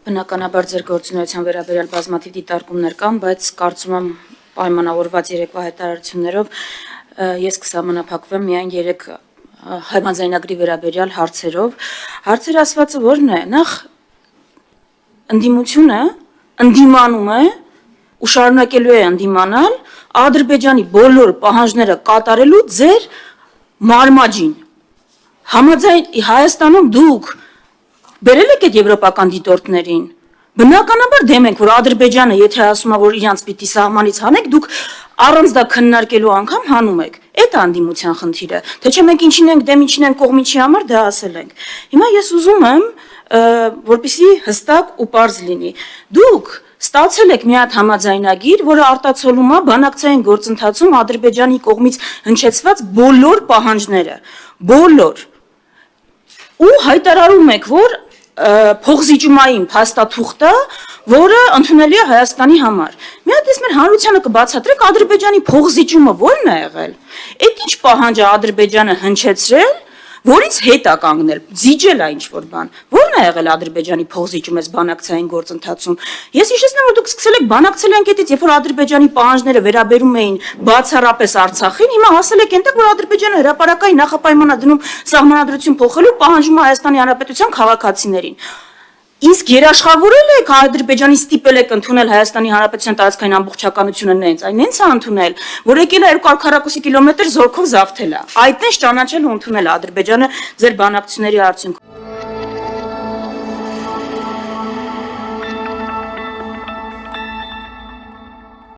Բնականաբար ձեր գործունեության վերաբերյալ բազմաթիվ դիտարկումներ կան, բայց կարծում եմ պայմանավորված երեկվա հայտարարություններով ես կսահմանափակվեմ միայն 3 համաձայնագրի վերաբերյալ հարցերով։ Հարցերը ասվածը որն է, նախ ընդդիմությունը ընդդիմանում է ու շարունակելու է ընդդիմանալ Ադրբեջանի բոլոր պահանջները կատարելու ձեր մարմաջին։ Համաձայն Հայաստանում դուք բերել եք այդ եվրոպական դիտորդներին։ Բնականաբար դեմ ենք, որ Ադրբեջանը, եթե ասում է, որ իրանց պիտի սահմանից հանեք, դուք առանց դա քննարկելու անգամ հանում եք։ Այդ է անդիմության խնդիրը։ Թե չէ մենք ինչին ենք դեմ, ինչին ենք կողմի չի համար, դա ասել ենք։ Հիմա ես ուզում եմ, որպեսզի հստակ ու պարզ լինի։ Դուք ստացել եք մի հատ համաձայնագիր, որը արտացոլում է բանակցային գործընթացում Ադրբեջանի կողմից հնչեցված բոլոր պահանջները, բոլոր։ Ու հայտարարում եք, որ փոխզիջումային փաստաթուղթը, որը ընդունելի է Հայաստանի համար։ Մի հատ ես մեր հանրությանը կբացատրեք Ադրբեջանի փոխզիջումը ո՞րն է եղել։ Այդ ինչ պահանջ է Ադրբեջանը հնչեցրել, որից հետ է կանգնել, զիջել է ինչ-որ բան։ Ո՞րն է եղել Ադրբեջանի փոխզիջումը այս բանակցային գործընթացում։ Ես հիշեցնեմ, որ դուք սկսել եք բանակցել ենք այդից, երբ որ Ադրբեջանի պահանջները վերաբերում էին բացառապես Արցախին, հիմա հասել եք այնտեղ, որ Ադրբեջանը հրապարակային նախապայման է դնում սահմանադրություն փոխելու, պահանջում է Հայաստանի Հանրապետության քաղաքացիներին։ Իսկ երաշխավորել եք Ադրբեջանի ստիպել եք ընդունել Հայաստանի Հանրապետության տարածքային ամբողջականությունը նենց, այն նենց է ընդունել, որ եկել է 240 կիլոմետր զորքով զավթել է։ Այդ նենց ճանաչել ու ընդունել Ադրբեջանը ձեր բանակցությունների արդյունքում։